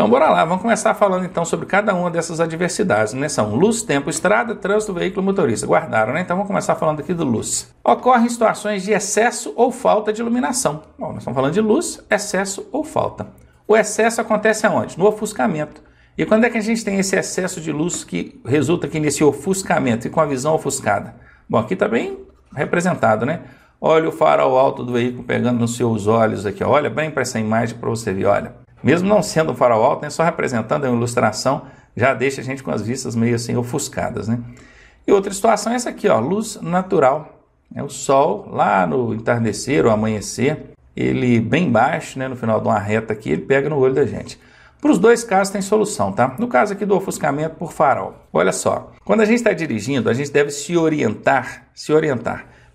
Então bora lá, vamos começar falando então sobre cada uma dessas adversidades, né? São luz, tempo, estrada, trânsito, veículo, motorista. Guardaram, né? Então vamos começar falando aqui do luz. Ocorrem situações de excesso ou falta de iluminação. Bom, nós estamos falando de luz, excesso ou falta. O excesso acontece aonde? No ofuscamento. E quando é que a gente tem esse excesso de luz que resulta aqui nesse ofuscamento e com a visão ofuscada? Bom, aqui está bem representado, né? Olha o farol alto do veículo pegando nos seus olhos aqui. Olha bem para essa imagem para você ver, olha. Mesmo não sendo um farol alto, né, só representando a ilustração, já deixa a gente com as vistas meio assim ofuscadas, né? E outra situação é essa aqui, ó, luz natural. É o sol lá no entardecer ou amanhecer, ele bem baixo, né, no final de uma reta aqui, ele pega no olho da gente. Para os dois casos tem solução, tá? No caso aqui do ofuscamento por farol, olha só, quando a gente está dirigindo, a gente deve se orientar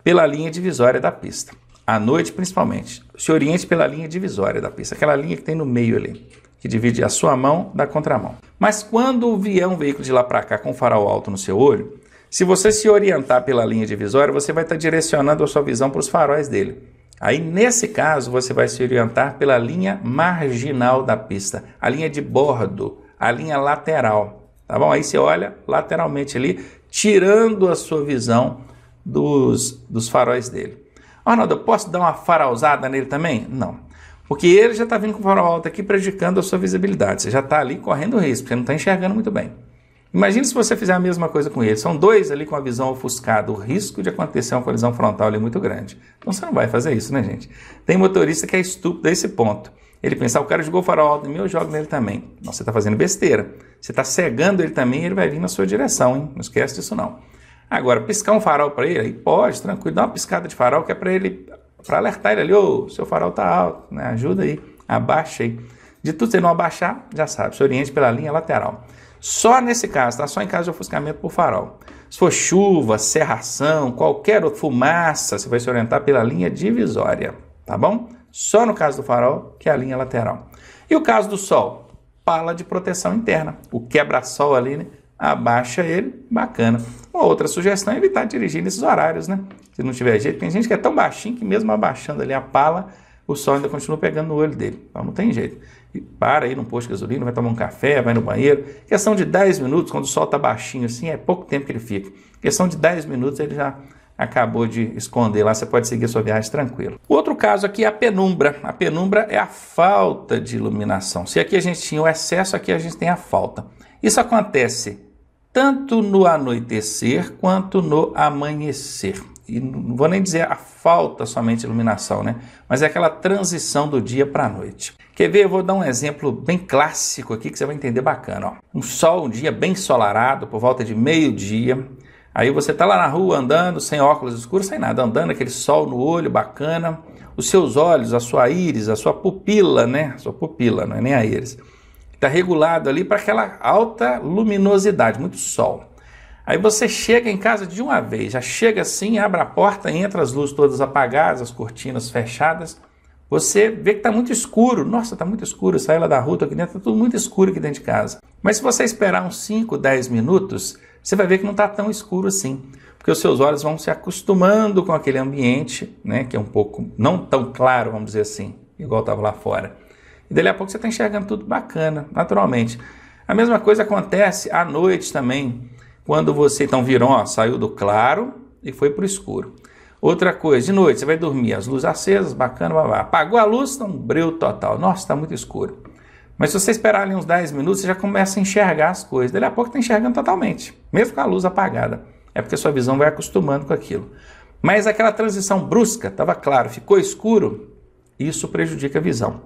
pela linha divisória da pista. À noite, principalmente, se oriente pela linha divisória da pista, aquela linha que tem no meio ali, que divide a sua mão da contramão. Mas quando vier um veículo de lá para cá com farol alto no seu olho, se você se orientar pela linha divisória, você vai estar direcionando a sua visão para os faróis dele. Aí, nesse caso, você vai se orientar pela linha marginal da pista, a linha de bordo, a linha lateral, tá bom? Aí você olha lateralmente ali, tirando a sua visão dos faróis dele. Arnaldo, eu posso dar uma farolzada nele também? Não, porque ele já está vindo com o farol alto aqui prejudicando a sua visibilidade. Você já está ali correndo risco, você não está enxergando muito bem. Imagine se você fizer a mesma coisa com ele. São dois ali com a visão ofuscada. O risco de acontecer uma colisão frontal ali é muito grande. Então você não vai fazer isso, né, gente? Tem motorista que é estúpido a esse ponto. Ele pensa, o cara jogou o farol alto em mim, eu jogo nele também. Não, você está fazendo besteira. Você está cegando ele também e ele vai vir na sua direção, hein? Não esquece disso não. Agora, piscar um farol para ele, aí pode, tranquilo, dá uma piscada de farol que é para alertar ele ali, ô, seu farol tá alto, né? Ajuda aí, abaixa aí. De tudo você não abaixar, já sabe, se oriente pela linha lateral. Só nesse caso, tá? Só em caso de ofuscamento por farol. Se for chuva, cerração, qualquer outra fumaça, você vai se orientar pela linha divisória, tá bom? Só no caso do farol, que é a linha lateral. E o caso do sol? Pala de proteção interna. O quebra-sol ali, né? Abaixa ele, bacana. Uma outra sugestão é evitar dirigir nesses horários, né? Se não tiver jeito, tem gente que é tão baixinho que mesmo abaixando ali a pala, o sol ainda continua pegando no olho dele. Então não tem jeito. E para aí num posto de gasolina, vai tomar um café, vai no banheiro. Questão de 10 minutos, quando o sol está baixinho assim, é pouco tempo que ele fica. Questão de 10 minutos ele já acabou de esconder lá, você pode seguir a sua viagem tranquilo. O outro caso aqui é a penumbra. A penumbra é a falta de iluminação. Se aqui a gente tinha o excesso, aqui a gente tem a falta. Isso acontece tanto no anoitecer quanto no amanhecer. E não vou nem dizer a falta somente de iluminação, né? Mas é aquela transição do dia para a noite. Quer ver? Eu vou dar um exemplo bem clássico aqui que você vai entender bacana. Ó. Um dia bem ensolarado, por volta de meio-dia. Aí você está lá na rua andando, sem óculos escuros, sem nada, andando, aquele sol no olho, bacana. Os seus olhos, a sua íris, a sua pupila, né? A sua pupila, não é nem a íris. Está regulado ali para aquela alta luminosidade, muito sol. Aí você chega em casa de uma vez, já chega assim, abre a porta, entra as luzes todas apagadas, as cortinas fechadas. Você vê que está muito escuro. Nossa, está muito escuro, sai lá da rua, aqui dentro, está tudo muito escuro aqui dentro de casa. Mas se você esperar uns 5, 10 minutos, você vai ver que não está tão escuro assim. Porque os seus olhos vão se acostumando com aquele ambiente, né, que é um pouco, não tão claro, vamos dizer assim, igual estava lá fora. E dali a pouco você está enxergando tudo bacana, naturalmente. A mesma coisa acontece à noite também, quando você então virou, ó, saiu do claro e foi para o escuro. Outra coisa, de noite você vai dormir, as luzes acesas, bacana, babá. Apagou a luz, está um breu total. Nossa, está muito escuro. Mas se você esperar ali uns 10 minutos, você já começa a enxergar as coisas. Dali a pouco está enxergando totalmente, mesmo com a luz apagada. É porque a sua visão vai acostumando com aquilo. Mas aquela transição brusca, estava claro, ficou escuro, isso prejudica a visão.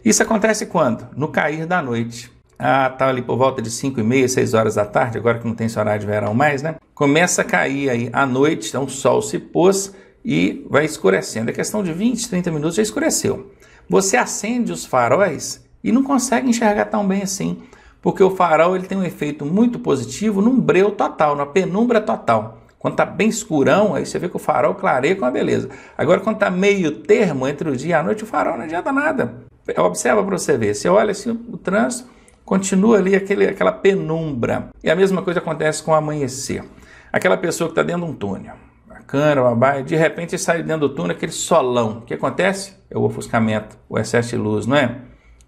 Isso acontece quando? No cair da noite. Tá ali por volta de 5h30, 6 horas da tarde, agora que não tem esse horário de verão mais, né? Começa a cair aí à noite, então o sol se pôs e vai escurecendo. É questão de 20, 30 minutos, já escureceu. Você acende os faróis e não consegue enxergar tão bem assim, porque o farol ele tem um efeito muito positivo num breu total, numa penumbra total. Quando está bem escurão, aí você vê que o farol clareia com a beleza. Agora, quando está meio termo entre o dia e a noite, o farol não adianta nada. Observa para você ver. Você olha assim, o trânsito continua ali aquela penumbra. E a mesma coisa acontece com o amanhecer. Aquela pessoa que está dentro de um túnel, bacana, babá, de repente sai dentro do túnel aquele solão. O que acontece? É o ofuscamento, o excesso de luz, não é?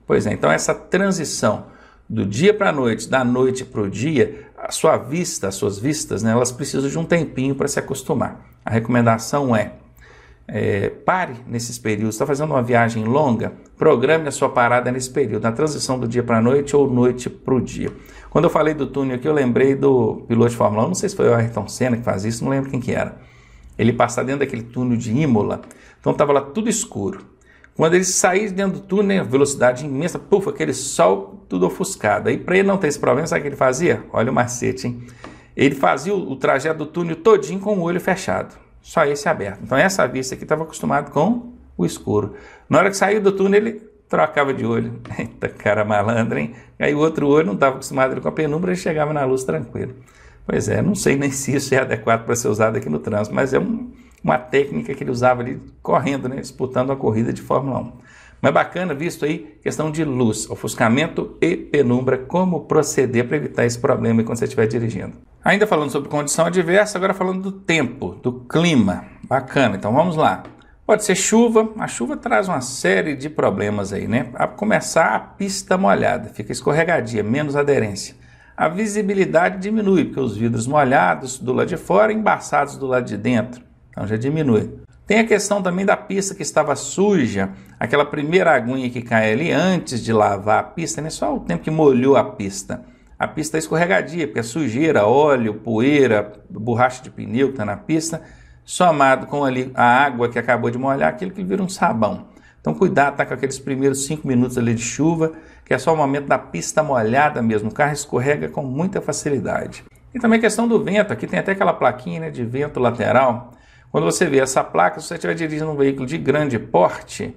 Pois é, então essa transição do dia para a noite, da noite para o dia, as suas vistas, né, elas precisam de um tempinho para se acostumar. A recomendação é, pare nesses períodos. Está fazendo uma viagem longa, programe a sua parada nesse período, na transição do dia para a noite ou noite para o dia. Quando eu falei do túnel aqui, eu lembrei do piloto de Fórmula 1, não sei se foi o Ayrton Senna que faz isso, não lembro quem que era. Ele passa dentro daquele túnel de Imola, então estava lá tudo escuro. Quando ele saía dentro do túnel, velocidade imensa, puf, aquele sol tudo ofuscado. Aí para ele não ter esse problema, sabe o que ele fazia? Olha o macete, hein? Ele fazia o trajeto do túnel todinho com o olho fechado, só esse aberto. Então essa vista aqui estava acostumado com o escuro. Na hora que saiu do túnel, ele trocava de olho. Eita, cara malandro, hein? Aí o outro olho não estava acostumado com a penumbra, ele chegava na luz tranquilo. Pois é, não sei nem se isso é adequado para ser usado aqui no trânsito, mas é uma técnica que ele usava ali correndo, né, disputando a corrida de Fórmula 1. Mas bacana, visto aí, questão de luz, ofuscamento e penumbra, como proceder para evitar esse problema quando você estiver dirigindo. Ainda falando sobre condição adversa, agora falando do tempo, do clima. Bacana, então vamos lá. Pode ser chuva, a chuva traz uma série de problemas aí, né? A começar, a pista molhada, fica escorregadia, menos aderência. A visibilidade diminui, porque os vidros molhados do lado de fora e embaçados do lado de dentro. Então já diminui. Tem a questão também da pista que estava suja, aquela primeira aguinha que cai ali antes de lavar a pista, né? Só o tempo que molhou a pista. A pista é escorregadia, porque é sujeira, óleo, poeira, borracha de pneu que está na pista, somado com ali a água que acabou de molhar, aquilo que vira um sabão. Então cuidado, tá com aqueles primeiros 5 minutos ali de chuva, que é só o momento da pista molhada mesmo, o carro escorrega com muita facilidade. E também a questão do vento, aqui tem até aquela plaquinha, né, de vento lateral. Quando você vê essa placa, se você estiver dirigindo um veículo de grande porte,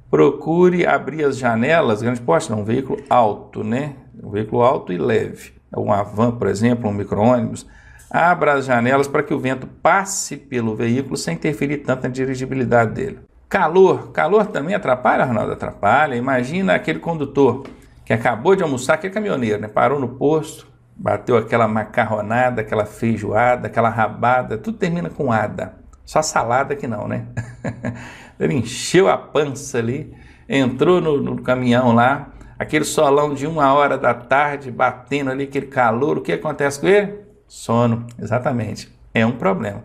procure abrir as janelas, grande porte não, um veículo alto, né? Um veículo alto e leve, uma van, por exemplo, um micro-ônibus. Abra as janelas para que o vento passe pelo veículo sem interferir tanto na dirigibilidade dele. Calor também atrapalha, Arnaldo? Atrapalha. Imagina aquele condutor que acabou de almoçar, aquele caminhoneiro, né? Parou no posto, bateu aquela macarronada, aquela feijoada, aquela rabada, tudo termina com ada. Só salada que não, né? Ele encheu a pança ali, entrou no caminhão lá, aquele solão de 1h da tarde, batendo ali aquele calor, o que acontece com ele? Sono, exatamente. É um problema.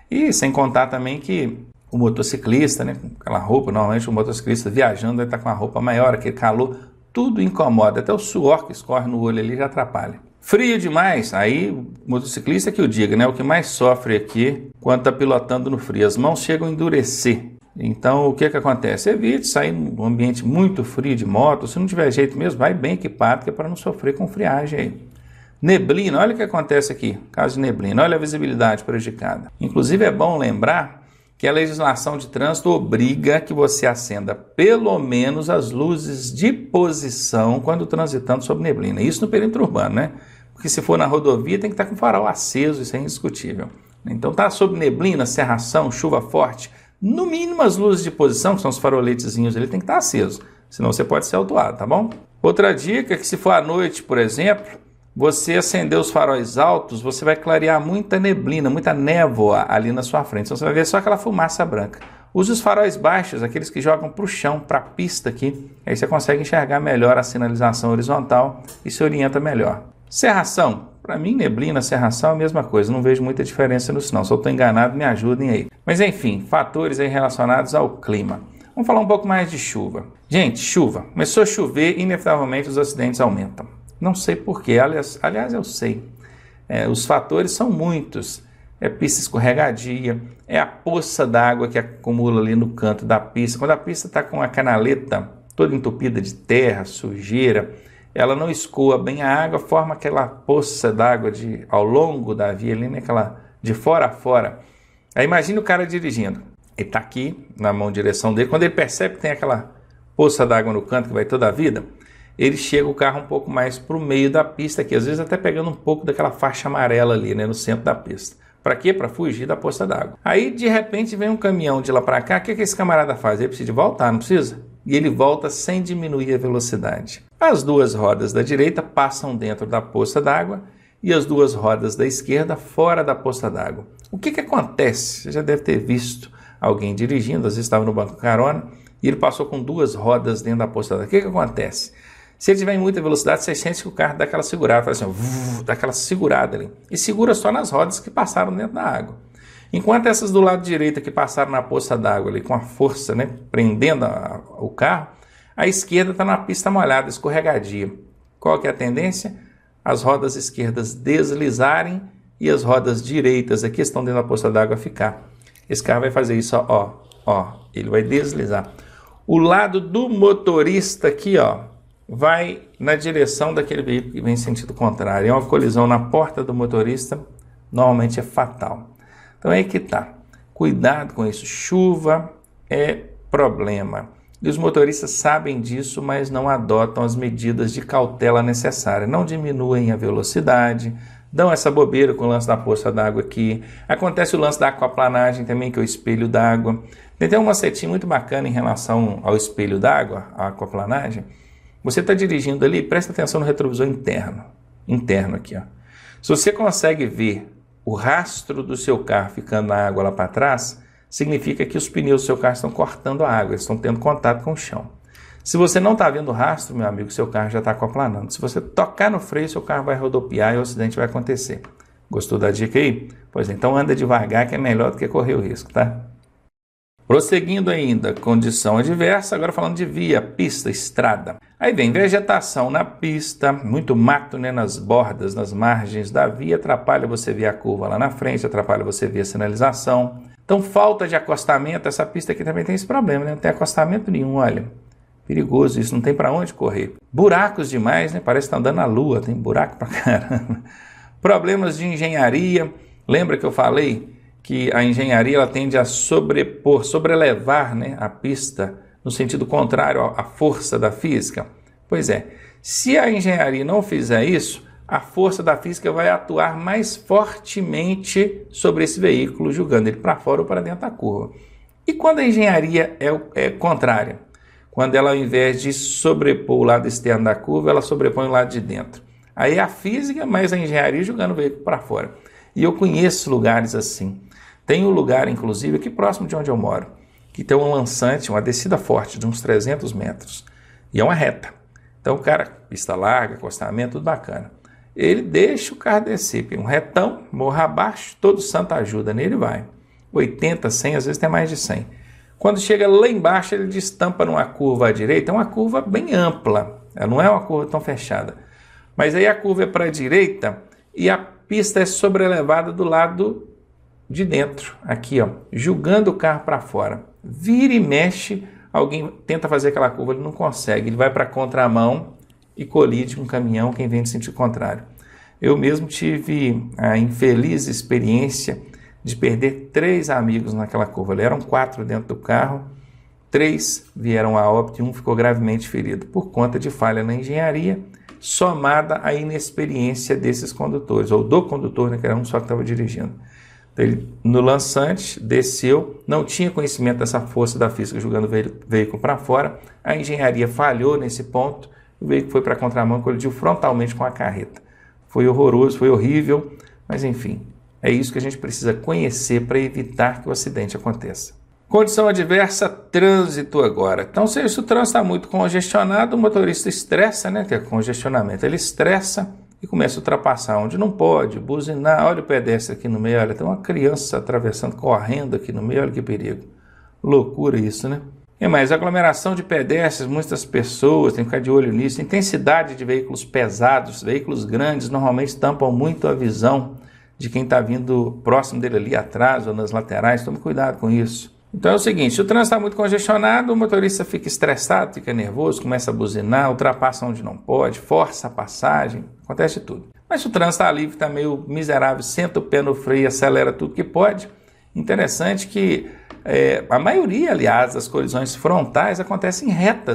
E sem contar também que o motociclista, né, com aquela roupa, normalmente o motociclista viajando vai estar com a roupa maior, aquele calor, tudo incomoda, até o suor que escorre no olho ali já atrapalha. Frio demais, aí o motociclista que o diga, né? O que mais sofre aqui quando está pilotando no frio, as mãos chegam a endurecer. Então o que acontece? Evite sair num ambiente muito frio de moto, se não tiver jeito mesmo, vai bem equipado, que é para não sofrer com friagem aí. Neblina, olha o que acontece aqui, caso de neblina, olha a visibilidade prejudicada. Inclusive é bom lembrar que a legislação de trânsito obriga que você acenda pelo menos as luzes de posição quando transitando sob neblina. Isso no perímetro urbano, né? Porque se for na rodovia tem que estar com o farol aceso, isso é indiscutível. Então tá sob neblina, cerração, chuva forte, no mínimo as luzes de posição, que são os faroletezinhos, ele tem que estar aceso, senão você pode ser autuado, tá bom? Outra dica é que se for à noite, por exemplo, você acender os faróis altos, você vai clarear muita neblina, muita névoa ali na sua frente. Então você vai ver só aquela fumaça branca. Use os faróis baixos, aqueles que jogam para o chão, para a pista aqui. Aí você consegue enxergar melhor a sinalização horizontal e se orienta melhor. Cerração. Para mim, neblina, cerração é a mesma coisa. Não vejo muita diferença no sinal. Se eu estou enganado, me ajudem aí. Mas enfim, fatores aí relacionados ao clima. Vamos falar um pouco mais de chuva. Gente, chuva. Começou a chover, inevitavelmente os acidentes aumentam. Não sei porquê, aliás eu sei. Os fatores são muitos. É pista escorregadia, é a poça d'água que acumula ali no canto da pista. Quando a pista está com a canaleta toda entupida de terra, sujeira, ela não escoa bem a água, forma aquela poça d'água ao longo da via ali, né? Aquela de fora a fora. Aí imagine o cara dirigindo. Ele está aqui na mão direção dele, quando ele percebe que tem aquela poça d'água no canto que vai toda a vida, ele chega o carro um pouco mais para o meio da pista aqui, às vezes até pegando um pouco daquela faixa amarela ali, né, no centro da pista. Para quê? Para fugir da poça d'água. Aí, de repente, vem um caminhão de lá para cá, o que esse camarada faz? Ele precisa voltar, não precisa? E ele volta sem diminuir a velocidade. As duas rodas da direita passam dentro da poça d'água e as duas rodas da esquerda fora da poça d'água. O que acontece? Você já deve ter visto alguém dirigindo, às vezes estava no banco carona, e ele passou com duas rodas dentro da poça d'água. O que acontece? Se ele tiver em muita velocidade, você sente que o carro dá aquela segurada, faz assim, dá aquela segurada ali. E segura só nas rodas que passaram dentro da água. Enquanto essas do lado direito que passaram na poça d'água ali com a força, né, prendendo o carro, a esquerda está na pista molhada, escorregadia. Qual que é a tendência? As rodas esquerdas deslizarem e as rodas direitas aqui estão dentro da poça d'água ficar. Esse carro vai fazer isso, ó, ele vai deslizar. O lado do motorista aqui, ó, vai na direção daquele veículo que vem em sentido contrário. É uma colisão na porta do motorista, normalmente é fatal. Então é aí que tá. Cuidado com isso. Chuva é problema. E os motoristas sabem disso, mas não adotam as medidas de cautela necessárias. Não diminuem a velocidade, dão essa bobeira com o lance da poça d'água aqui. Acontece o lance da aquaplanagem também, que é o espelho d'água. Tem um macetinho muito bacana em relação ao espelho d'água, a aquaplanagem. Você está dirigindo ali, presta atenção no retrovisor interno aqui, ó. Se você consegue ver o rastro do seu carro ficando na água lá para trás, significa que os pneus do seu carro estão cortando a água, eles estão tendo contato com o chão. Se você não está vendo o rastro, meu amigo, seu carro já está aquaplanando. Se você tocar no freio, seu carro vai rodopiar e o acidente vai acontecer. Gostou da dica aí? Pois então anda devagar, que é melhor do que correr o risco, tá? Prosseguindo ainda, condição adversa, agora falando de via, pista, estrada. Aí vem vegetação na pista, muito mato, né, nas bordas, nas margens da via, atrapalha você ver a curva lá na frente, atrapalha você ver a sinalização. Então, falta de acostamento, essa pista aqui também tem esse problema, né? Não tem acostamento nenhum, olha. Perigoso isso, não tem para onde correr. Buracos demais, né? Parece que tá andando na lua, tem buraco pra caramba. Problemas de engenharia, lembra que eu falei que a engenharia ela tende a sobrelevar, né, a pista no sentido contrário à força da física? Pois é, se a engenharia não fizer isso, a força da física vai atuar mais fortemente sobre esse veículo, jogando ele para fora ou para dentro da curva. E quando a engenharia é contrária? Quando ela, ao invés de sobrepor o lado externo da curva, ela sobrepõe o lado de dentro. Aí é a física mais a engenharia jogando o veículo para fora. E eu conheço lugares assim. Tem um lugar, inclusive, aqui próximo de onde eu moro, que tem um lançante, uma descida forte de uns 300 metros. E é uma reta. Então o cara, pista larga, acostamento, tudo bacana. Ele deixa o carro descer, um retão, morro abaixo, todo santo ajuda, nele vai. 80, 100, às vezes tem mais de 100. Quando chega lá embaixo, ele destampa numa curva à direita, é uma curva bem ampla, ela não é uma curva tão fechada. Mas aí a curva é para a direita e a pista é sobrelevada do lado de dentro, aqui, ó, jogando o carro para fora. Vira e mexe, alguém tenta fazer aquela curva, ele não consegue, ele vai para a contramão e colide com um caminhão, quem vem de sentido contrário. Eu mesmo tive a infeliz experiência de perder 3 amigos naquela curva. Eram 4 dentro do carro, 3 vieram a óbito e 1 ficou gravemente ferido por conta de falha na engenharia, somada à inexperiência desses condutores, ou do condutor, né, que era um só que estava dirigindo. Ele, no lançante, desceu, não tinha conhecimento dessa força da física jogando o veículo para fora, a engenharia falhou nesse ponto, o veículo foi para a contramão, colidiu frontalmente com a carreta. Foi horroroso, foi horrível, mas enfim, é isso que a gente precisa conhecer para evitar que o acidente aconteça. Condição adversa, trânsito agora. Então, se o trânsito está muito congestionado, o motorista estressa, né, que é congestionamento, ele estressa e começa a ultrapassar onde não pode, buzinar, olha o pedestre aqui no meio, olha, tem uma criança atravessando, correndo aqui no meio, olha que perigo. Loucura isso, né? E mais, aglomeração de pedestres, muitas pessoas, tem que ficar de olho nisso. Intensidade de veículos pesados, veículos grandes, normalmente tampam muito a visão de quem está vindo próximo dele ali atrás ou nas laterais, tome cuidado com isso. Então é o seguinte, se o trânsito está muito congestionado, o motorista fica estressado, fica nervoso, começa a buzinar, ultrapassa onde não pode, força a passagem, acontece tudo. Mas se o trânsito está livre, está meio miserável, senta o pé no freio, acelera tudo que pode, interessante que a maioria, aliás, das colisões frontais acontecem em reta,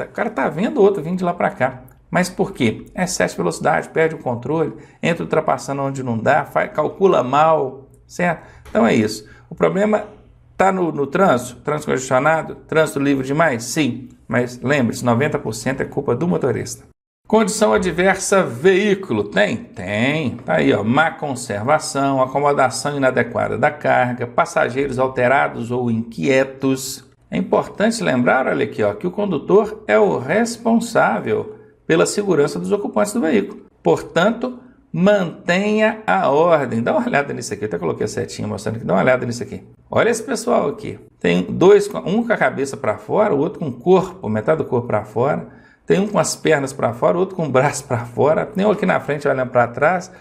o cara está vendo o outro vindo de lá para cá. Mas por quê? Excesso de velocidade, perde o controle, entra ultrapassando onde não dá, calcula mal, certo? Então é isso. O problema está no trânsito congestionado, trânsito livre demais? Sim, mas lembre-se, 90% é culpa do motorista. Condição adversa, veículo, tem? Tem. Tá aí, ó, má conservação, acomodação inadequada da carga, passageiros alterados ou inquietos. É importante lembrar, olha aqui, ó, que o condutor é o responsável pela segurança dos ocupantes do veículo. Portanto, mantenha a ordem. Dá uma olhada nisso aqui. Eu até coloquei a setinha mostrando aqui. Dá uma olhada nisso aqui. Olha esse pessoal aqui. Tem dois, um com a cabeça para fora, o outro com o corpo, metade do corpo para fora. Tem um com as pernas para fora, o outro com o braço para fora. Tem um aqui na frente olhando para trás.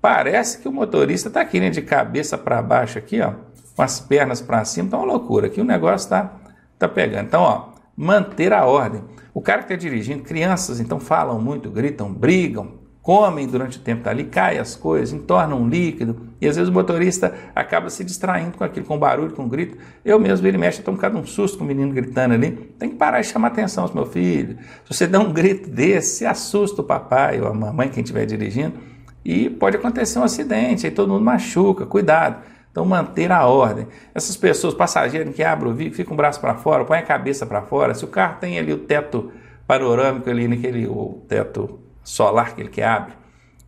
Parece que o motorista está aqui, né, de cabeça para baixo aqui, ó, com as pernas para cima. Então é uma loucura. Aqui o negócio tá pegando. Então, ó, manter a ordem. O cara que está dirigindo, crianças, então falam muito, gritam, brigam, comem durante o tempo que está ali, caem as coisas, entornam um líquido, e às vezes o motorista acaba se distraindo com aquilo, com barulho, com grito. Eu mesmo, ele mexe, estou um bocado um susto com o menino gritando ali. Tem que parar e chamar atenção, meu filho. Se você der um grito desse, assusta o papai ou a mamãe, quem estiver dirigindo, e pode acontecer um acidente, aí todo mundo machuca, cuidado. Então, manter a ordem. Essas pessoas, passageiros que abrem o vidro, ficam o braço para fora, põe a cabeça para fora. Se o carro tem ali o teto panorâmico, ali o teto solar que ele que abre,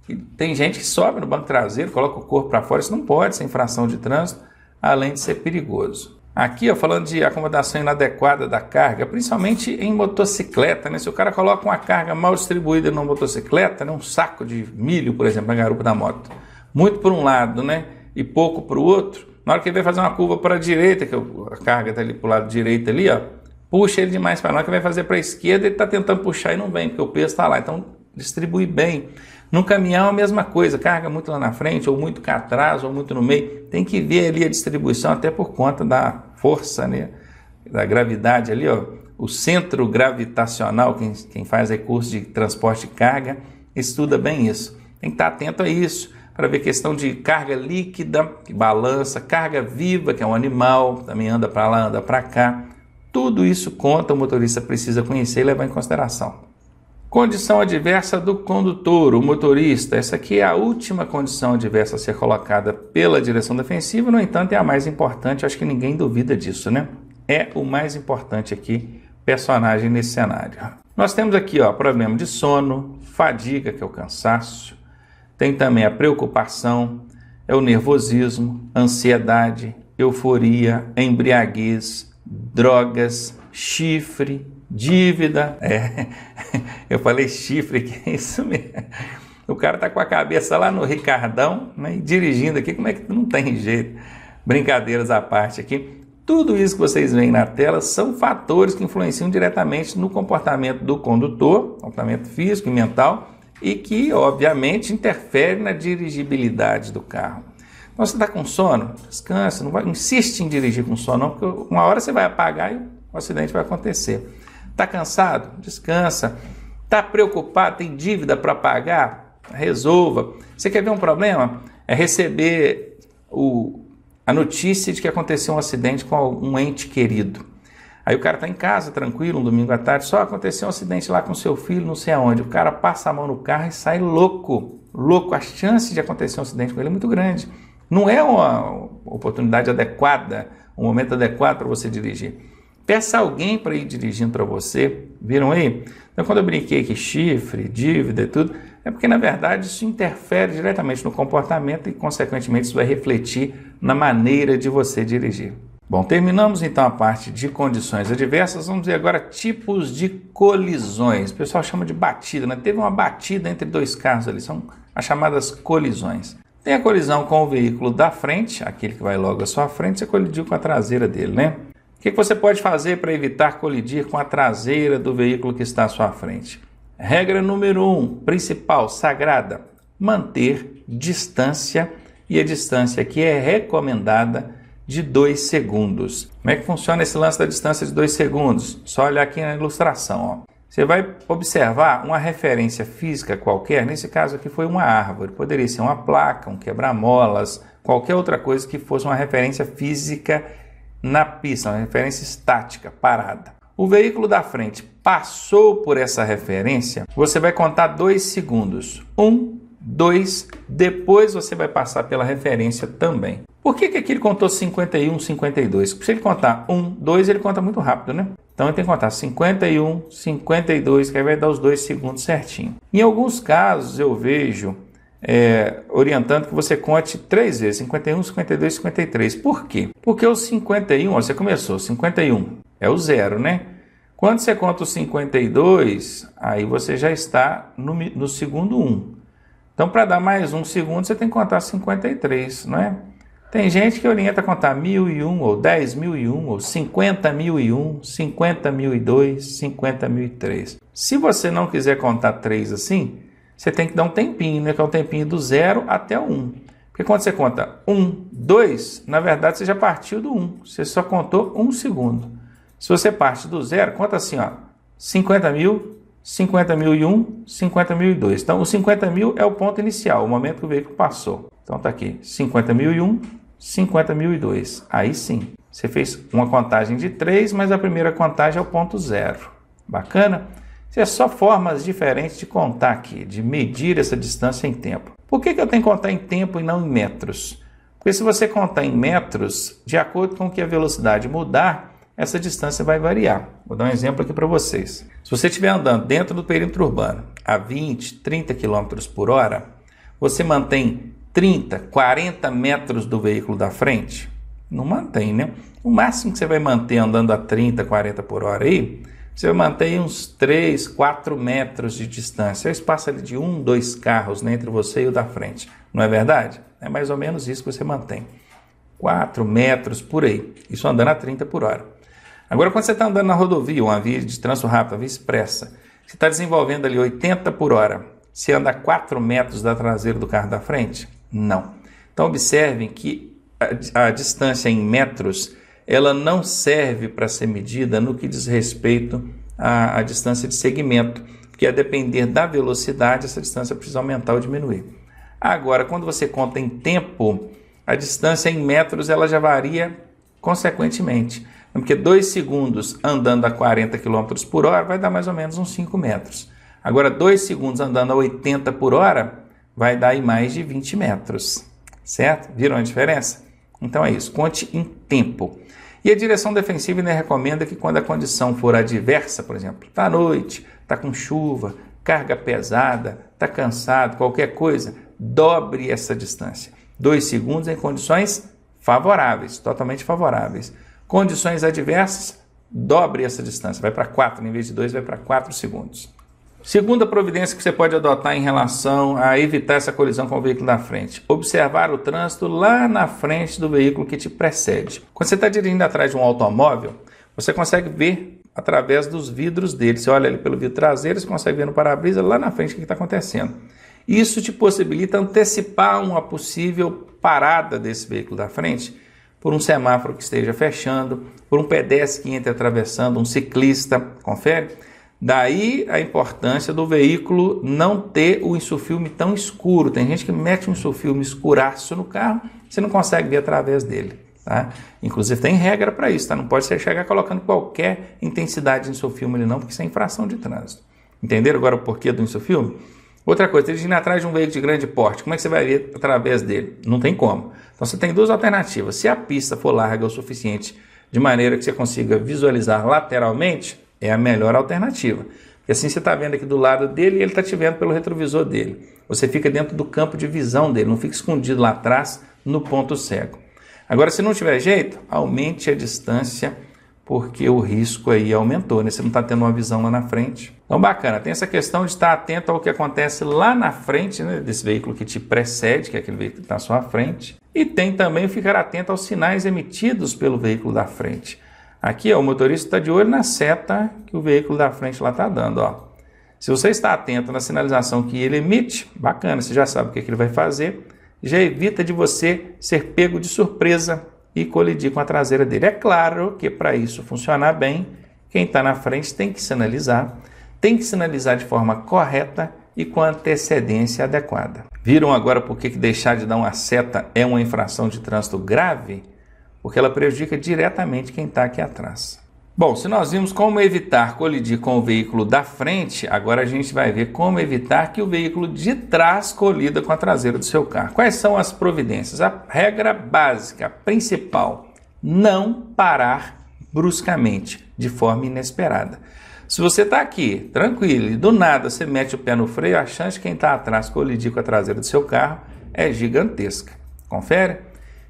e tem gente que sobe no banco traseiro, coloca o corpo para fora. Isso não pode ser infração de trânsito, além de ser perigoso. Aqui, ó, falando de acomodação inadequada da carga, principalmente em motocicleta, né? Se o cara coloca uma carga mal distribuída numa motocicleta, né? Um saco de milho, por exemplo, na garupa da moto, muito por um lado, né? E pouco para o outro, na hora que ele vai fazer uma curva para a direita, que a carga está ali para o lado direito ali, ó, puxa ele demais para lá. Na hora que vai fazer para a esquerda, ele está tentando puxar e não vem, porque o peso está lá. Então, distribui bem. No caminhão, a mesma coisa, carga muito lá na frente, ou muito cá atrás, ou muito no meio. Tem que ver ali a distribuição, até por conta da força, né, da gravidade ali, ó. O centro gravitacional, quem faz curso de transporte de carga, estuda bem isso. Tem que estar atento a isso, para ver questão de carga líquida, que balança, carga viva, que é um animal, também anda para lá, anda para cá. Tudo isso conta, o motorista precisa conhecer e levar em consideração. Condição adversa do condutor, o motorista. Essa aqui é a última condição adversa a ser colocada pela direção defensiva, no entanto é a mais importante, acho que ninguém duvida disso, né? É o mais importante aqui, personagem nesse cenário. Nós temos aqui, ó, problema de sono, fadiga, que é o cansaço, tem também a preocupação, é o nervosismo, ansiedade, euforia, embriaguez, drogas, chifre, dívida. Eu falei chifre, que é isso mesmo. O cara tá com a cabeça lá no Ricardão, né, e dirigindo aqui, como é que não tem jeito? Brincadeiras à parte aqui. Tudo isso que vocês veem na tela são fatores que influenciam diretamente no comportamento do condutor, comportamento físico e mental, e que, obviamente, interfere na dirigibilidade do carro. Então, você está com sono? Descansa, não insiste em dirigir com sono, não, porque uma hora você vai apagar e o acidente vai acontecer. Está cansado? Descansa. Está preocupado? Tem dívida para pagar? Resolva. Você quer ver um problema? É receber a notícia de que aconteceu um acidente com um ente querido. Aí o cara está em casa, tranquilo, um domingo à tarde, só aconteceu um acidente lá com seu filho, não sei aonde. O cara passa a mão no carro e sai louco. A chance de acontecer um acidente com ele é muito grande. Não é uma oportunidade adequada, um momento adequado para você dirigir. Peça alguém para ir dirigindo para você. Viram aí? Então, quando eu brinquei que chifre, dívida e tudo, é porque, na verdade, isso interfere diretamente no comportamento e, consequentemente, isso vai refletir na maneira de você dirigir. Bom, terminamos então a parte de condições adversas. Vamos ver agora tipos de colisões. O pessoal chama de batida, né? Teve uma batida entre dois carros ali, são as chamadas colisões. Tem a colisão com o veículo da frente, aquele que vai logo à sua frente, você colidiu com a traseira dele, né? O que você pode fazer para evitar colidir com a traseira do veículo que está à sua frente? Regra número 1, principal, sagrada, manter distância, e a distância aqui é recomendada de 2 segundos. Como é que funciona esse lance da distância de 2 segundos? Só olhar aqui na ilustração, ó. Você vai observar uma referência física qualquer, nesse caso aqui foi uma árvore, poderia ser uma placa, um quebra-molas, qualquer outra coisa que fosse uma referência física na pista, uma referência estática, parada. O veículo da frente passou por essa referência, você vai contar 2 segundos. 1, 2, depois você vai passar pela referência também. Por que aqui ele contou 51, 52? Porque se ele contar 1, 2, ele conta muito rápido, né? Então ele tem que contar 51, 52, que aí vai dar os 2 segundos certinho. Em alguns casos eu vejo orientando que você conte 3 vezes, 51, 52, 53. Por quê? Porque o 51, ó, você começou, 51 é o 0, né? Quando você conta os 52, aí você já está no segundo 1. Então, para dar mais um segundo, você tem que contar 53, não é? Tem gente que orienta a contar 1001, ou 10.001, ou 50.001, 50.002, 50.003. Se você não quiser contar 3 assim, você tem que dar um tempinho, né? Que é um tempinho do 0 até o 1. Porque quando você conta 1, 2, na verdade você já partiu do 1. Você só contou 1 segundo. Se você parte do 0, conta assim, ó, 50.000, 50.001, 50.002. Então, o 50.000 é o ponto inicial, o momento que o veículo passou. Então, tá aqui, 50.001, 50.002. Aí sim, você fez uma contagem de 3, mas a primeira contagem é o ponto 0. Bacana? Isso é só formas diferentes de contar aqui, de medir essa distância em tempo. Por que eu tenho que contar em tempo e não em metros? Porque se você contar em metros, de acordo com que a velocidade mudar, essa distância vai variar. Vou dar um exemplo aqui para vocês. Se você estiver andando dentro do perímetro urbano a 20, 30 km por hora, você mantém 30, 40 metros do veículo da frente? Não mantém, né? O máximo que você vai manter andando a 30, 40 por hora aí, você vai manter uns 3, 4 metros de distância. É o espaço ali de 1, 2 carros, né, entre você e o da frente. Não é verdade? É mais ou menos isso que você mantém. 4 metros por aí. Isso andando a 30 por hora. Agora, quando você está andando na rodovia, uma via de trânsito rápido, uma via expressa, você está desenvolvendo ali 80 por hora. Você anda a 4 metros da traseira do carro da frente? Não. Então, observem que a distância em metros, ela não serve para ser medida no que diz respeito à distância de segmento, porque a depender da velocidade, essa distância precisa aumentar ou diminuir. Agora, quando você conta em tempo, a distância em metros ela já varia consequentemente. Porque 2 segundos andando a 40 km por hora vai dar mais ou menos uns 5 metros. Agora, 2 segundos andando a 80 por hora vai dar aí mais de 20 metros. Certo? Viram a diferença? Então é isso, conte em tempo. E a direção defensiva ainda recomenda que quando a condição for adversa, por exemplo, está à noite, está com chuva, carga pesada, está cansado, qualquer coisa, dobre essa distância. 2 segundos em condições favoráveis, totalmente favoráveis. Condições adversas, dobre essa distância, vai para 4, em vez de 2, vai para 4 segundos. Segunda providência que você pode adotar em relação a evitar essa colisão com o veículo da frente. Observar o trânsito lá na frente do veículo que te precede. Quando você está dirigindo atrás de um automóvel, você consegue ver através dos vidros dele. Você olha ali pelo vidro traseiro, você consegue ver no para-brisa lá na frente o que está acontecendo. Isso te possibilita antecipar uma possível parada desse veículo da frente por um semáforo que esteja fechando, por um pedestre que entre atravessando, um ciclista, confere? Daí a importância do veículo não ter o insufilme tão escuro. Tem gente que mete um insufilme escuraço no carro, você não consegue ver através dele. Tá? Inclusive tem regra para isso, tá? Não pode você chegar colocando qualquer intensidade de insufilme ali não, porque isso é infração de trânsito. Entenderam agora o porquê do insufilme? Outra coisa, dirigindo atrás de um veículo de grande porte, como é que você vai ver através dele? Não tem como. Então você tem duas alternativas. Se a pista for larga o suficiente, de maneira que você consiga visualizar lateralmente, é a melhor alternativa. Porque assim você está vendo aqui do lado dele e ele está te vendo pelo retrovisor dele. Você fica dentro do campo de visão dele, não fica escondido lá atrás no ponto cego. Agora, se não tiver jeito, aumente a distância, porque o risco aí aumentou, né? Você não está tendo uma visão lá na frente. Então, bacana, tem essa questão de estar atento ao que acontece lá na frente, né, desse veículo que te precede, que é aquele veículo que está à sua frente. E tem também ficar atento aos sinais emitidos pelo veículo da frente. Aqui, ó, o motorista está de olho na seta que o veículo da frente lá está dando. Ó. Se você está atento na sinalização que ele emite, bacana, você já sabe o que ele vai fazer, já evita de você ser pego de surpresa e colidir com a traseira dele. É claro que para isso funcionar bem, quem está na frente tem que sinalizar de forma correta e com antecedência adequada. Viram agora por que deixar de dar uma seta é uma infração de trânsito grave? Porque ela prejudica diretamente quem está aqui atrás. Bom, se nós vimos como evitar colidir com o veículo da frente, agora a gente vai ver como evitar que o veículo de trás colida com a traseira do seu carro. Quais são as providências? A regra básica, principal, não parar bruscamente, de forma inesperada. Se você está aqui, tranquilo, e do nada você mete o pé no freio, a chance de quem está atrás colidir com a traseira do seu carro é gigantesca. Confere?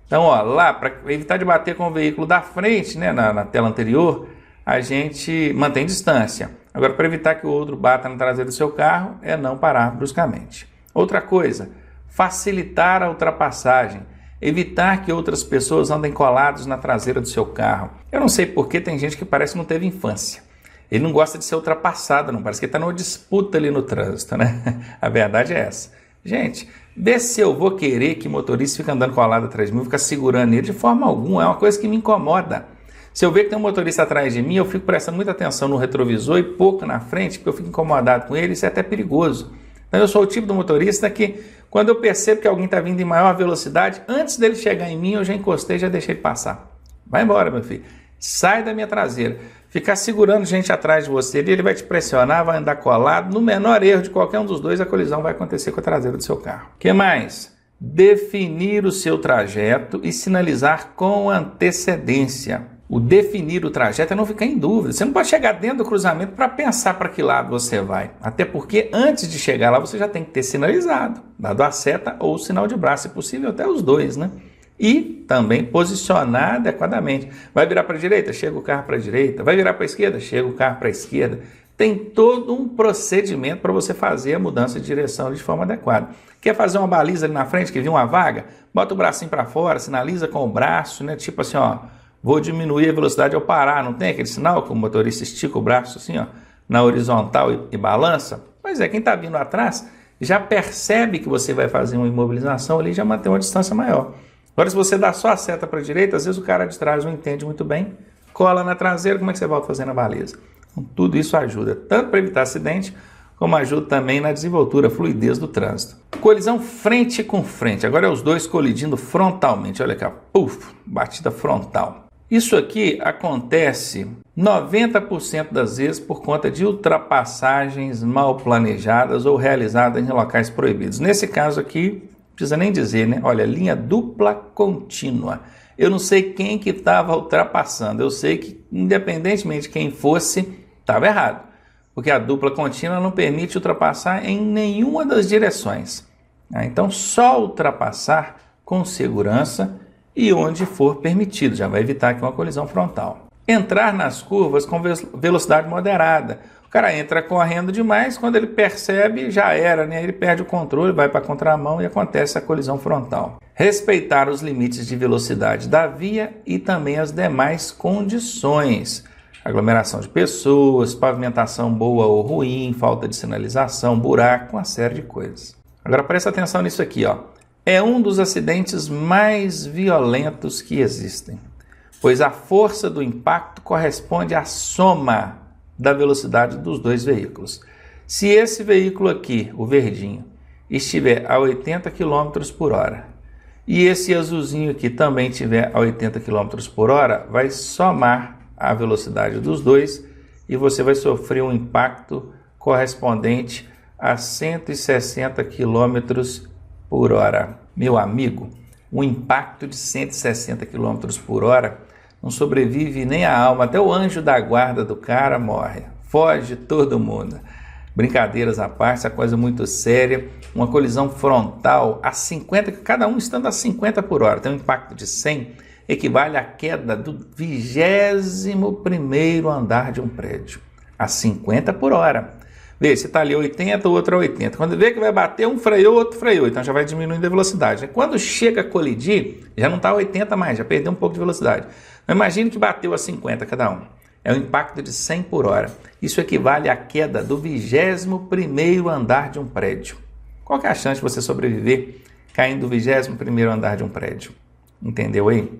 Então, ó, lá, para evitar de bater com o veículo da frente, né, na tela anterior, a gente mantém distância. Agora, para evitar que o outro bata na traseira do seu carro, é não parar bruscamente. Outra coisa, facilitar a ultrapassagem. Evitar que outras pessoas andem colados na traseira do seu carro. Eu não sei porque tem gente que parece que não teve infância. Ele não gosta de ser ultrapassado, não. Parece que ele está numa disputa ali no trânsito, né? A verdade é essa. Gente, vê se eu vou querer que motorista fique andando colado atrás de mim, ficar segurando ele de forma alguma. É uma coisa que me incomoda. Se eu ver que tem um motorista atrás de mim, eu fico prestando muita atenção no retrovisor e pouco na frente, porque eu fico incomodado com ele, isso é até perigoso. Então eu sou o tipo do motorista que, quando eu percebo que alguém está vindo em maior velocidade, antes dele chegar em mim, eu já encostei e já deixei ele passar. Vai embora, meu filho. Sai da minha traseira. Ficar segurando gente atrás de você, ele vai te pressionar, vai andar colado. No menor erro de qualquer um dos dois, a colisão vai acontecer com a traseira do seu carro. O que mais? Definir o seu trajeto e sinalizar com antecedência. O definir o trajeto é não ficar em dúvida. Você não pode chegar dentro do cruzamento para pensar para que lado você vai. Até porque antes de chegar lá você já tem que ter sinalizado, dado a seta ou o sinal de braço, se possível até os dois, né? E também posicionar adequadamente. Vai virar para a direita? Chega o carro para a direita. Vai virar para a esquerda? Chega o carro para a esquerda. Tem todo um procedimento para você fazer a mudança de direção de forma adequada. Quer fazer uma baliza ali na frente, que viu uma vaga? Bota o bracinho para fora, sinaliza com o braço, né? Tipo assim, ó, vou diminuir a velocidade ao parar. Não tem aquele sinal que o motorista estica o braço assim, ó, na horizontal e balança? Pois é, quem está vindo atrás já percebe que você vai fazer uma imobilização ali e já mantém uma distância maior. Agora, se você dá só a seta para a direita, às vezes o cara de trás não entende muito bem, cola na traseira, como é que você volta fazendo a baliza? Então, tudo isso ajuda, tanto para evitar acidente, como ajuda também na desenvoltura, fluidez do trânsito. Colisão frente com frente, agora é os dois colidindo frontalmente, olha cá, puf, batida frontal. Isso aqui acontece 90% das vezes por conta de ultrapassagens mal planejadas ou realizadas em locais proibidos. Nesse caso aqui, não precisa nem dizer, né? Olha, linha dupla contínua. Eu não sei quem que estava ultrapassando, eu sei que independentemente de quem fosse, estava errado. Porque a dupla contínua não permite ultrapassar em nenhuma das direções. Então, só ultrapassar com segurança e onde for permitido, já vai evitar aqui uma colisão frontal. Entrar nas curvas com velocidade moderada. O cara entra correndo demais, quando ele percebe, já era, né? Ele perde o controle, vai para a contramão e acontece a colisão frontal. Respeitar os limites de velocidade da via e também as demais condições. Aglomeração de pessoas, pavimentação boa ou ruim, falta de sinalização, buraco, uma série de coisas. Agora presta atenção nisso aqui, ó. É um dos acidentes mais violentos que existem, pois a força do impacto corresponde à soma da velocidade dos dois veículos. Se esse veículo aqui, o verdinho, estiver a 80 km por hora e esse azulzinho aqui também estiver a 80 km por hora, vai somar a velocidade dos dois e você vai sofrer um impacto correspondente a 160 km por hora. Meu amigo, um impacto de 160 km por hora não sobrevive nem a alma, até o anjo da guarda do cara morre, foge todo mundo. Brincadeiras à parte, essa coisa muito séria, uma colisão frontal a 50, cada um estando a 50 por hora, tem um impacto de 100, equivale à queda do 21º andar de um prédio, a 50 por hora. Vê, você está ali 80, o outro a 80. Quando vê que vai bater, um freou, o outro freou, então já vai diminuindo a velocidade. Quando chega a colidir, já não está a 80 mais, já perdeu um pouco de velocidade. Mas imagine que bateu a 50 cada um. É um impacto de 100 por hora. Isso equivale à queda do 21º andar de um prédio. Qual que é a chance de você sobreviver caindo do 21º andar de um prédio? Entendeu aí?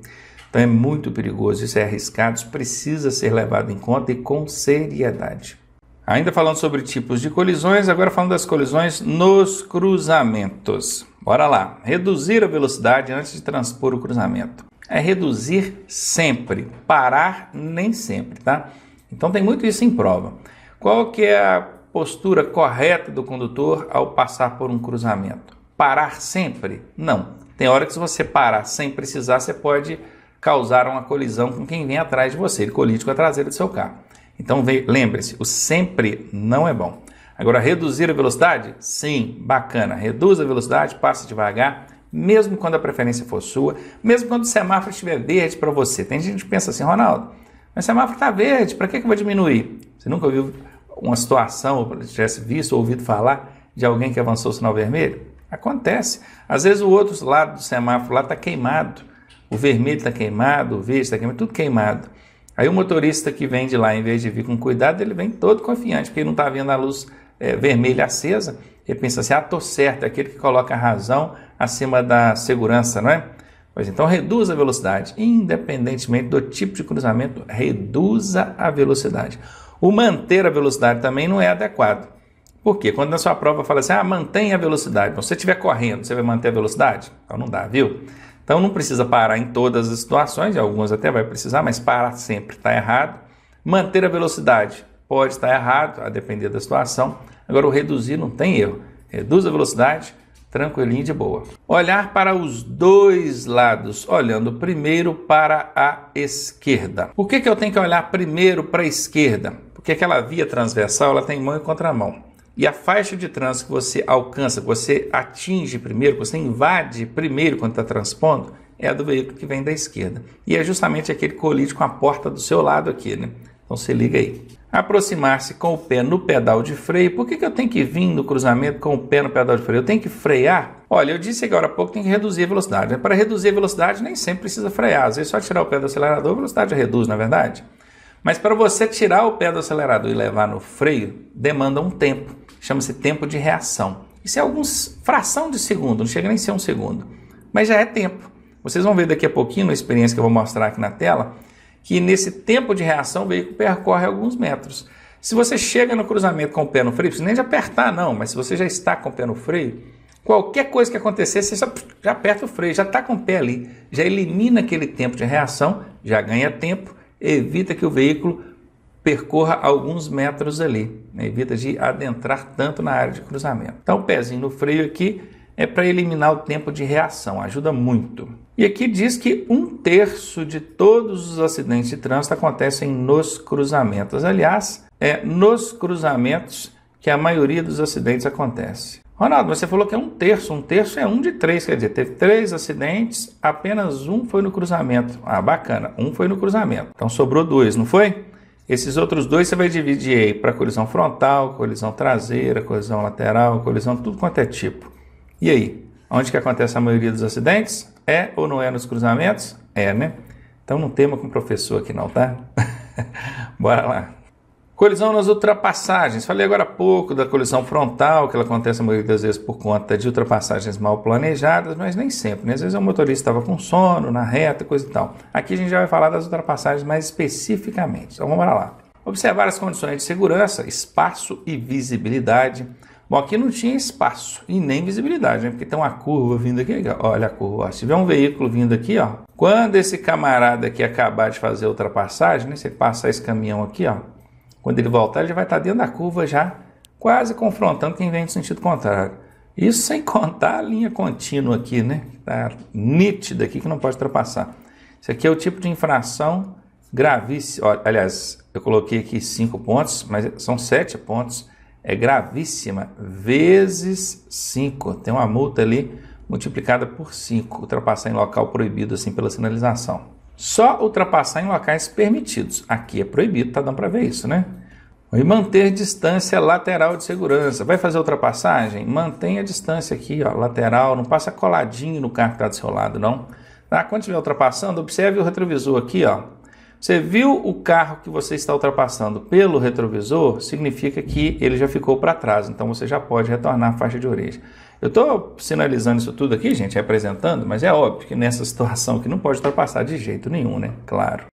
Então é muito perigoso, isso é arriscado, isso precisa ser levado em conta e com seriedade. Ainda falando sobre tipos de colisões, agora falando das colisões nos cruzamentos. Bora lá. Reduzir a velocidade antes de transpor o cruzamento. É reduzir sempre, parar nem sempre, tá? Então tem muito isso em prova. Qual que é a postura correta do condutor ao passar por um cruzamento? Parar sempre? Não. Tem hora que se você parar sem precisar, você pode causar uma colisão com quem vem atrás de você. Ele colide com a traseira do seu carro. Então lembre-se, o sempre não é bom. Agora, reduzir a velocidade? Sim, bacana. Reduz a velocidade, passe devagar, mesmo quando a preferência for sua, mesmo quando o semáforo estiver verde para você. Tem gente que pensa assim, Ronaldo, Mas o semáforo está verde, para que eu vou diminuir? Você nunca ouviu uma situação, ou tivesse visto ou ouvido falar de alguém que avançou o sinal vermelho? Acontece. Às vezes o outro lado do semáforo lá está queimado. O vermelho está queimado, o verde está queimado, tudo queimado. Aí o motorista que vem de lá, em vez de vir com cuidado, ele vem todo confiante, porque ele não está vendo a luz vermelha acesa. Ele pensa assim, tô certo, é aquele que coloca a razão acima da segurança, não é? Pois então, reduza a velocidade, independentemente do tipo de cruzamento, reduza a velocidade. O manter a velocidade também não é adequado. Por quê? Quando na sua prova fala assim, mantenha a velocidade. Então, se você estiver correndo, você vai manter a velocidade? Então não dá, viu? Então não precisa parar em todas as situações, algumas até vai precisar, mas parar sempre está errado. Manter a velocidade pode estar errado, a depender da situação. Agora o reduzir não tem erro. Reduz a velocidade, tranquilinho, de boa. Olhar para os dois lados, olhando primeiro para a esquerda. Por que eu tenho que olhar primeiro para a esquerda? Porque aquela via transversal ela tem mão e contramão. E a faixa de trânsito que você alcança, que você atinge primeiro, que você invade primeiro quando está transpondo, é a do veículo que vem da esquerda. E é justamente aquele que colide com a porta do seu lado aqui, né? Então se liga aí. Aproximar-se com o pé no pedal de freio. Por que eu tenho que vir no cruzamento com o pé no pedal de freio? Eu tenho que frear? Olha, eu disse agora há pouco que tem que reduzir a velocidade. Para reduzir a velocidade nem sempre precisa frear. Às vezes só tirar o pé do acelerador, a velocidade já reduz, não é verdade? Mas para você tirar o pé do acelerador e levar no freio, demanda um tempo. Chama-se tempo de reação. Isso é alguns fração de segundo, não chega nem a ser um segundo. Mas já é tempo. Vocês vão ver daqui a pouquinho, na experiência que eu vou mostrar aqui na tela, que nesse tempo de reação o veículo percorre alguns metros. Se você chega no cruzamento com o pé no freio, não precisa nem de apertar não, mas se você já está com o pé no freio, qualquer coisa que acontecer, você já aperta o freio, já está com o pé ali, já elimina aquele tempo de reação, já ganha tempo, evita que o veículo percorra alguns metros ali, né? Evita de adentrar tanto na área de cruzamento. Então o pezinho no freio aqui é para eliminar o tempo de reação, ajuda muito. E aqui diz que 1/3 de todos os acidentes de trânsito acontecem nos cruzamentos. Aliás, é nos cruzamentos que a maioria dos acidentes acontece. Ronaldo, você falou que é 1/3. 1/3 é 1 de 3, quer dizer, teve 3 acidentes, apenas um foi no cruzamento. Bacana, um foi no cruzamento. Então sobrou 2, não foi? Esses outros 2 você vai dividir aí para colisão frontal, colisão traseira, colisão lateral, colisão tudo quanto é tipo. E aí, onde que acontece a maioria dos acidentes? É ou não é nos cruzamentos? É, né? Então não tema com o professor aqui não, tá? Bora lá. Colisão nas ultrapassagens. Falei agora há pouco da colisão frontal, que ela acontece a maioria das vezes por conta de ultrapassagens mal planejadas, mas nem sempre, né? Às vezes o motorista estava com sono, na reta, coisa e tal. Aqui a gente já vai falar das ultrapassagens mais especificamente. Então vamos lá. Observar as condições de segurança, espaço e visibilidade. Bom, aqui não tinha espaço e nem visibilidade, né? Porque tem uma curva vindo aqui, olha a curva, ó. Se tiver um veículo vindo aqui, ó, quando esse camarada aqui acabar de fazer a ultrapassagem, né? Se ele passar esse caminhão aqui, ó, quando ele voltar, ele já vai estar dentro da curva já, quase confrontando quem vem no sentido contrário. Isso sem contar a linha contínua aqui, né? Tá nítida aqui que não pode ultrapassar. Isso aqui é o tipo de infração gravíssima. Olha, aliás, eu coloquei aqui 5 pontos, mas são 7 pontos. É gravíssima, vezes 5. Tem uma multa ali multiplicada por 5. Ultrapassar em local proibido assim pela sinalização. Só ultrapassar em locais permitidos. Aqui é proibido, tá dando para ver isso, né? E manter distância lateral de segurança. Vai fazer ultrapassagem? Mantenha a distância aqui, ó, lateral. Não passa coladinho no carro que está do seu lado, não. Tá? Quando estiver ultrapassando, observe o retrovisor aqui, ó. Você viu o carro que você está ultrapassando pelo retrovisor, significa que ele já ficou para trás, então você já pode retornar a faixa de origem. Eu estou sinalizando isso tudo aqui, gente, representando, mas é óbvio que nessa situação aqui não pode ultrapassar de jeito nenhum, né? Claro.